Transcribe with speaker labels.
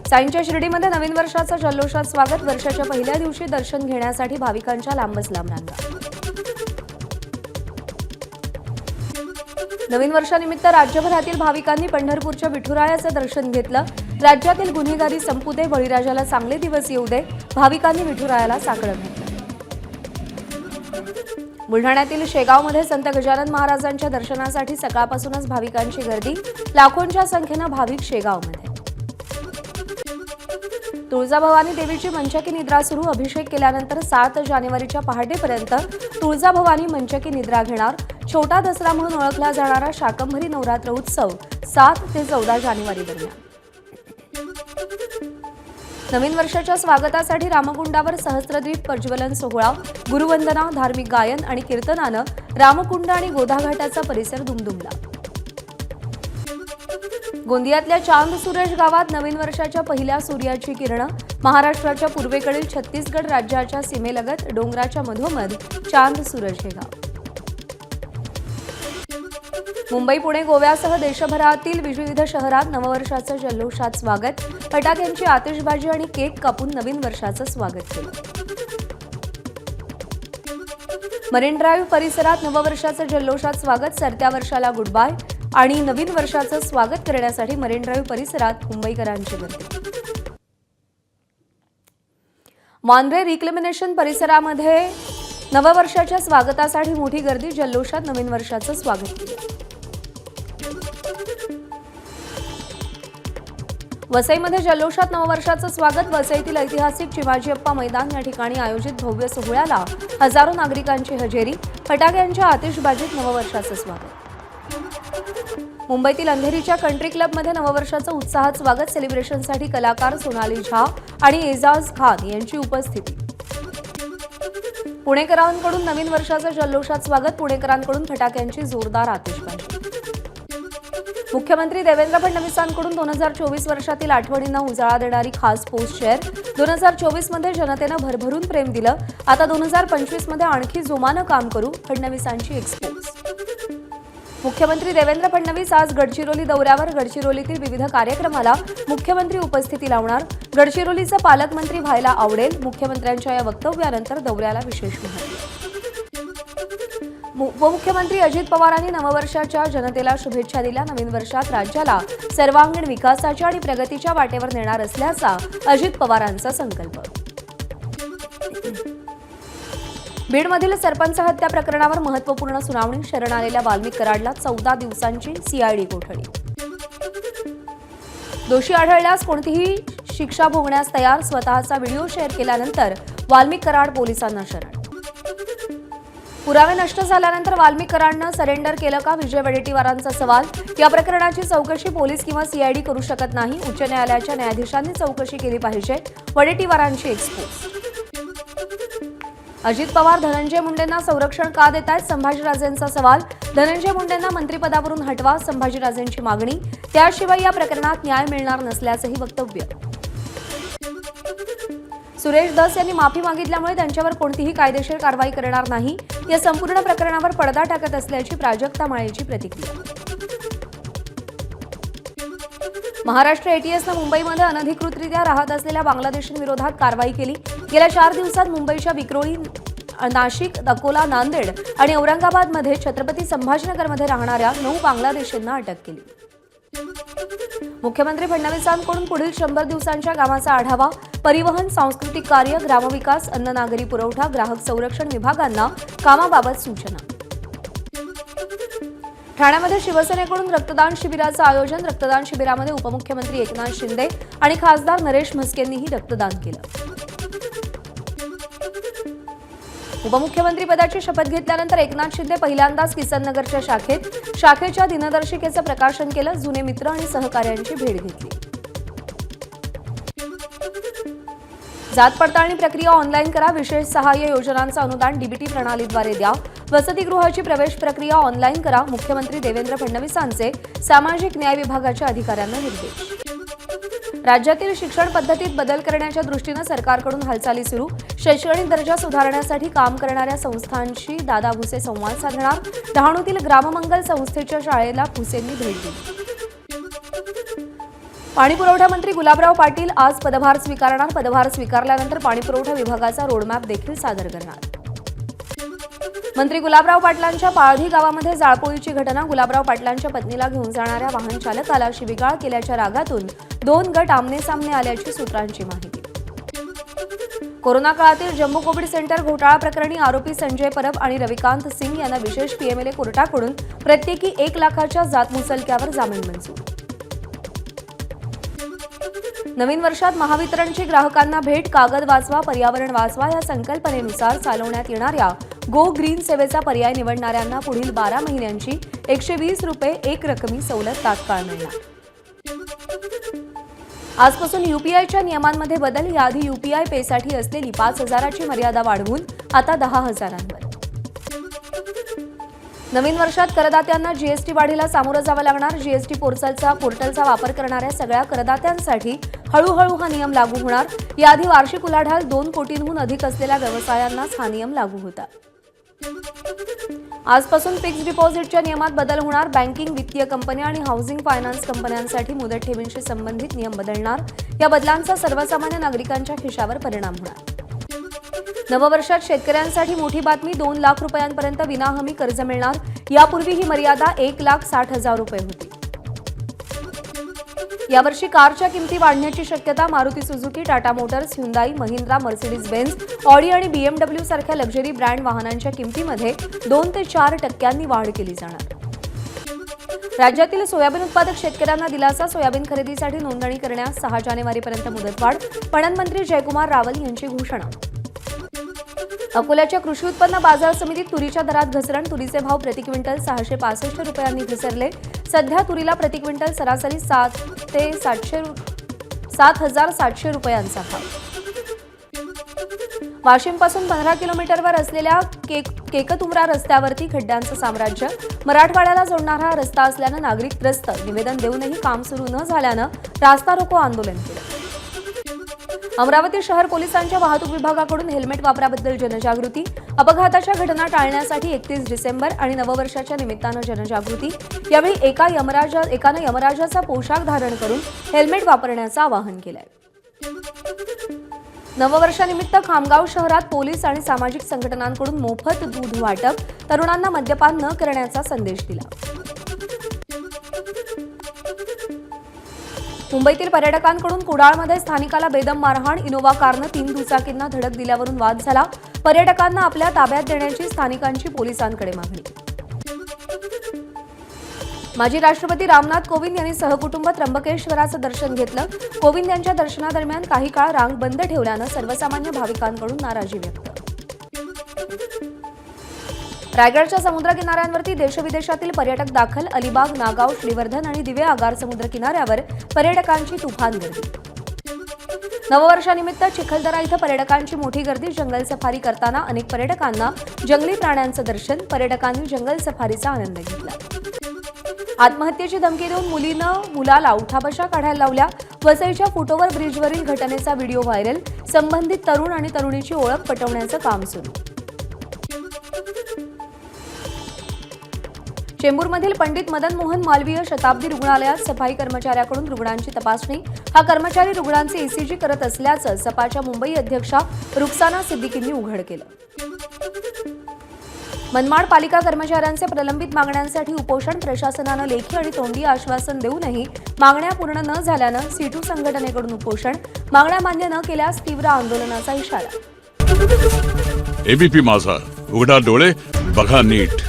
Speaker 1: साईंच्या शिर्डीमध्ये नवीन वर्षाचं जल्लोषात स्वागत. वर्षाच्या पहिल्या दिवशी दर्शन घेण्यासाठी भाविकांच्या लांबच लांब रांगा. नवीन वर्षानिमित्त राज्यभरातील भाविकांनी पंढरपूरच्या विठुरायाचं दर्शन घेतलं. राज्यातील गुन्हेगारी संपू दे, बळीराजाला चांगले दिवस येऊ दे, भाविकांनी विठुरायाला साकडं घातलं. बुलढाण्यातील शेगावमध्ये संत गजानन महाराजांच्या दर्शनासाठी सकाळपासूनच भाविकांची गर्दी. लाखोंच्या संख्येनं भाविक शेगावमध्ये. तुळजाभवानी देवीची मंचकी निद्रा सुरू. अभिषेक केल्यानंतर 7 जानेवारीच्या पहाटेपर्यंत तुळजाभवानी मंचकी निद्रा घेणार. छोटा दसरा म्हणून ओळखला जाणारा शाकंभरी नवरात्र उत्सव 7 ते 14 जानेवारी दरम्यान. नवीन वर्षाच्या स्वागतासाठी रामकुंडावर सहस्त्रदीप प्रज्वलन सोहळा. गुरुवंदना, धार्मिक गायन आणि कीर्तनानं रामकुंड आणि गोदाघाटाचा परिसर दुमदुमला. गोंदियातल्या चांद सूरज गावात नवीन वर्षाच्या पहिल्या सूर्याची किरणं. महाराष्ट्राच्या पूर्वेकडील छत्तीसगड राज्याच्या सीमेलगत डोंगराच्या मधोमध चांद सूरज हे गाव. मुंबई, पुणे, गोव्यासह देशभरातील विविध शहरात नववर्षाचं जल्लोषात स्वागत. फटाक्यांची आतिषबाजी आणि केक कापून नवीन वर्षाचं स्वागत केलं. मरीन ड्राईव्ह परिसरात नववर्षाचं जल्लोषात स्वागत. सरत्या वर्षाला गुड बाय आणि नवीन वर्षाचं स्वागत करण्यासाठी मरीन ड्राईव्ह परिसरात मुंबईकरांची गर्दी. वांद्रे रिक्लेमिनेशन परिसरामध्ये नववर्षाच्या स्वागतासाठी मोठी गर्दी. जल्लोषात नवीन वर्षाचं स्वागत केलं. वसईमध्ये जल्लोषात नववर्षाचं स्वागत. वसईतील ऐतिहासिक चिमाजीअप्पा मैदान या ठिकाणी आयोजित भव्य सोहळ्याला हजारो नागरिकांची हजेरी. फटाक्यांच्या आतिषबाजीत नववर्षाचं स्वागत. मुंबईतील अंधेरीच्या कंट्री क्लबमध्ये नववर्षाचं उत्साहात स्वागत. सेलिब्रेशनसाठी कलाकार सोनाली झा आणि एजाज खान यांची उपस्थिती. पुणेकरांकडून नवीन वर्षाचं जल्लोषात स्वागत. पुणेकरांकडून फटाक्यांची जोरदार आतिषबाजी. मुख्यमंत्री देवेंद्र फडणवीसांकडून 2024 वर्षातील आठवणींना उजाळा देणारी खास पोस्ट शेअर. 2024 मध्ये जनतेनं भरभरून प्रेम दिलं. आता 2025 मध्ये आणखी जोमानं काम करू, फडणवीसांची एक्सपोज. मुख्यमंत्री देवेंद्र फडणवीस आज गडचिरोली दौऱ्यावर. गडचिरोलीतील विविध कार्यक्रमाला मुख्यमंत्री उपस्थिती लावणार. गडचिरोलीचं पालकमंत्री व्हायला आवडेल. मुख्यमंत्र्यांच्या या वक्तव्यानंतर दौऱ्याला विशेष महत्त्व. उपमुख्यमंत्री अजित पवारांनी नववर्षाच्या जनतेला शुभेच्छा दिल्या. नवीन वर्षात राज्याला सर्वांगीण विकासाच्या आणि प्रगतीच्या वाटेवर नेणार असल्याचा अजित पवारांचा संकल्प. बीडमधील सरपंच हत्या प्रकरणावर महत्त्वपूर्ण सुनावणी. शरण आलेल्या वाल्मिक कराडला 14 दिवसांची सीआयडी कोठडी. दोषी आढळल्यास कोणतीही शिक्षा भोगण्यास तयार. स्वतःचा व्हिडिओ शेअर केल्यानंतर वाल्मिक कराड पोलिसांना शरण. पुरावे नष्ट झाल्यानंतर वाल्मिक कराडनं सरेंडर केलं का? विजय वडेट्टीवारांचा सवाल. या प्रकरणाची चौकशी पोलीस किंवा सीआयडी करू शकत नाही. उच्च न्यायालयाच्या न्यायाधीशांनी चौकशी केली पाहिजे. वडेट्टीवारांची एक्सपोज. अजित पवार धनंजय मुंडेंना संरक्षण का देत आहेत? संभाजीराजेंचा सवाल. धनंजय मुंडेंना मंत्रिपदावरून हटवा, संभाजीराजेंची मागणी. त्याशिवाय या प्रकरणात न्याय मिळणार नसल्याचंही वक्तव्य. सुरेश धस यांनी माफी मागितल्यामुळे त्यांच्यावर कोणतीही कायदेशीर कारवाई करणार नाही. या संपूर्ण प्रकरणावर पडदा टाकत असल्याची प्राजक्ता माळेची प्रतिक्रिया. महाराष्ट्र एटीएसनं मुंबईमध्ये अनधिकृतरित्या राहत असलेल्या बांगलादेशींविरोधात कारवाई केली. गेल्या 4 दिवसात मुंबईच्या विक्रोळी, नाशिक, अकोला, नांदेड आणि औरंगाबादमध्ये छत्रपती संभाजीनगरमध्ये राहणाऱ्या 9 बांगलादेशींना अटक केली. मुख्यमंत्री फडणवीसांकडून पुढील 100 दिवसांच्या कामाचा आढावा. परिवहन, सांस्कृतिक कार्य, ग्रामविकास, अन्न नागरी पुरवठा, ग्राहक संरक्षण विभागांना कामाबाबत सूचना. ठाण्यामध्ये शिवसेनेकडून रक्तदान शिबिराचं आयोजन. रक्तदान शिबिरामध्ये उपमुख्यमंत्री एकनाथ शिंदे आणि खासदार नरेश म्हस्केंनीही रक्तदान केलं. उपमुख्यमंत्रीपदाची शपथ घेतल्यानंतर एकनाथ शिंदे पहिल्यांदाच किसननगरच्या शाखेच्या दिनदर्शिकेचं प्रकाशन केलं. जुने मित्र आणि सहकाऱ्यांची भेट घेतली. जात पडताळणी प्रक्रिया ऑनलाईन करा. विशेष सहाय्य योजनांचं अनुदान डीबीटी प्रणालीद्वारे द्या. वसतिगृहाची प्रवेश प्रक्रिया ऑनलाईन करा. मुख्यमंत्री देवेंद्र फडणवीसांचे सामाजिक न्याय विभागाच्या अधिकाऱ्यांना निर्देश. राज्यातील शिक्षण पद्धतीत बदल करण्याच्या दृष्टीने सरकारकडून हालचाली सुरू. शैक्षणिक दर्जा सुधारण्यासाठी काम करणाऱ्या संस्थांशी दादा भुसे संवाद साधणार. डहाणूतील ग्राममंगल संस्थेच्या शाळेला भुसेंनी भेट दिली. पाणीपुरवठा मंत्री गुलाबराव पाटील आज पदभार स्वीकारणार. पदभार स्वीकारल्यानंतर पाणीपुरवठा विभागाचा रोडमॅप देखील सादर करणार. मंत्री गुलाबराव पाटलांच्या पाळधी गावामध्ये जाळपोळीची घटना. गुलाबराव पाटलांच्या पत्नीला घेऊन जाणाऱ्या वाहन चालकाला शिवीगाळ केल्याच्या रागातून 2 गट आमने-सामने आल्याची सूत्रांची माहिती. कोरोना काळातील जम्बो कोविड सेंटर घोटाळा प्रकरणी आरोपी संजय परब आणि रविकांत सिंग यांना विशेष पीएमएलए कोर्टाकडून प्रत्येकी 1 लाखाच्या जातमुचलक्यावर जामीन मंजूर. नवीन वर्षात महावितरणची ग्राहकांना भेट. कागद वाचवा पर्यावरण वाचवा या संकल्पनेनुसार चालवण्यात येणाऱ्या गो ग्रीन सेवेचा पर्याय निवडणाऱ्यांना पुढील 12 महिन्यांची 120 रुपये एक रकमी सवलत तात्काळ मिळणार. आजपासून यूपीआयच्या नियमांमध्ये बदल. याआधी यूपीआय पेसाठी असलेली 5,000ची मर्यादा वाढवून आता 10,000वर. नवीन वर्षात करदात्यांना जीएसटी वाढीला सामोरं जावं लागणार. जीएसटी पोर्टलचा वापर करणाऱ्या सगळ्या करदात्यांसाठी हळूहळू हा नियम लागू होणार. याआधी वार्षिक उलाढाल 2 कोटींहून अधिक असलेल्या व्यवसायांनाच हा नियम लागू होता. आजपासून फिक्स्ड डिपॉझिटच्या नियमात बदल होणार. बँकिंग, वित्तीय कंपन्या आणि हाऊसिंग फायनान्स कंपन्यांसाठी मुदत ठेवींशी संबंधित नियम बदलणार. या बदलांचा सर्वसामान्य नागरिकांच्या खिशावर परिणाम होणार. नववर्षात शेतकऱ्यांसाठी मोठी बातमी. 2 लाख रुपयांपर्यंत विनाहमी कर्ज मिळणार. यापूर्वी ही मर्यादा 1,60,000 रुपये होती. यावर्षी कारच्या किमती वाढण्याची शक्यता. Maruti Suzuki, Tata Motors, Hyundai, Mahindra, Mercedes Benz, Audi आणि बीएमडब्ल्यू सारख्या लक्झरी ब्रँड वाहनांच्या किमतीमध्ये 2 ते 4% वाढ केली जाणार. राज्यातील सोयाबीन उत्पादक शेतकऱ्यांना दिलासा. सोयाबीन खरेदीसाठी नोंदणी करण्यास 6 जानेवारीपर्यंत मुदतवाढ. पणन मंत्री जयकुमार रावल यांची घोषणा. अकोल्याच्या कृषी उत्पन्न बाजार समितीत तुरीच्या दरात घसरण. तुरीचे भाव प्रति क्विंटल 665 रुपयांनी घसरले. सध्या तुरीला प्रति क्विंटल सरासरी 7,700 रुपयांचा भाव. वाशिमपासून 15 किलोमीटरवर असलेल्या केकतुमरा रस्त्यावरती खड्ड्यांचं साम्राज्य. मराठवाड्याला जोडणारा हा रस्ता असल्यानं नागरिक त्रस्त. निवेदन देऊनही काम सुरू न झाल्यानं रास्ता रोको आंदोलन केलं. अमरावती शहर पोलिसांच्या वाहतूक विभागाकडून हेल्मेट वापराबद्दल जनजागृती. अपघाताच्या घटना टाळण्यासाठी 31 डिसेंबर आणि नववर्षाच्या निमित्तानं जनजागृती. यावेळी एकानं यमराजाचा पोशाख धारण करून हेल्मेट वापरण्याचं आवाहन केलंय. नववर्षानिमित्त खामगाव शहरात पोलीस आणि सामाजिक संघटनांकडून मोफत दूध वाटप. तरुणांना मद्यपान न करण्याचा संदेश दिला. मुंबईतील पर्यटकांकडून कुडाळमध्ये स्थानिकाला बेदम मारहाण. इनोव्हा कारनं 3 दुचाकींना धडक दिल्यावरून वाद झाला. पर्यटकांना आपल्या ताब्यात देण्याची स्थानिकांची पोलिसांकडे मागणी. माजी राष्ट्रपती रामनाथ कोविंद यांनी सहकुटुंब त्र्यंबकेश्वराचं दर्शन घेतलं. कोविंद यांच्या दर्शनादरम्यान काही काळ रांग बंद ठेवल्यानं सर्वसामान्य भाविकांकडून नाराजी व्यक्त. रायगडच्या समुद्र किनाऱ्यांवरती देशविदेशातील पर्यटक दाखल. अलिबाग, नागाव, श्रीवर्धन आणि दिवे आगार समुद्र किनाऱ्यावर पर्यटकांची तुफान गर्दी. नववर्षानिमित्त चिखलदरा इथं पर्यटकांची मोठी गर्दी. जंगल सफारी करताना अनेक पर्यटकांना जंगली प्राण्यांचं दर्शन. पर्यटकांनी जंगल सफारीचा आनंद घेतला. आत्महत्येची धमकी देऊन मुलाला उठाबशा काढायला लावल्या. वसईच्या फुटओव्हर ब्रिजवरील घटनेचा व्हिडिओ व्हायरल. संबंधित तरुण आणि तरुणीची ओळख पटवण्याचं काम सुरू. चेंबूरमधील पंडित मदन मोहन मालवीय शताब्दी रुग्णालयात सफाई कर्मचाऱ्याकडून रुग्णांची तपासणी. हा कर्मचारी रुग्णांचे ईसीजी करत असल्याचं सपाच्या मुंबई अध्यक्षा रुक्साना सिद्दीकींनी उघड केलं. मनमाड पालिका कर्मचाऱ्यांचे प्रलंबित मागण्यांसाठी उपोषण. प्रशासनानं लेखी आणि तोंडी आश्वासन देऊनही मागण्या पूर्ण न झाल्यानं सीटू संघटनेकडून उपोषण. मागण्या मान्य न केल्यास तीव्र आंदोलनाचा इशारा.
Speaker 2: एबीपी माझा, उघडा डोळे बघा नीट.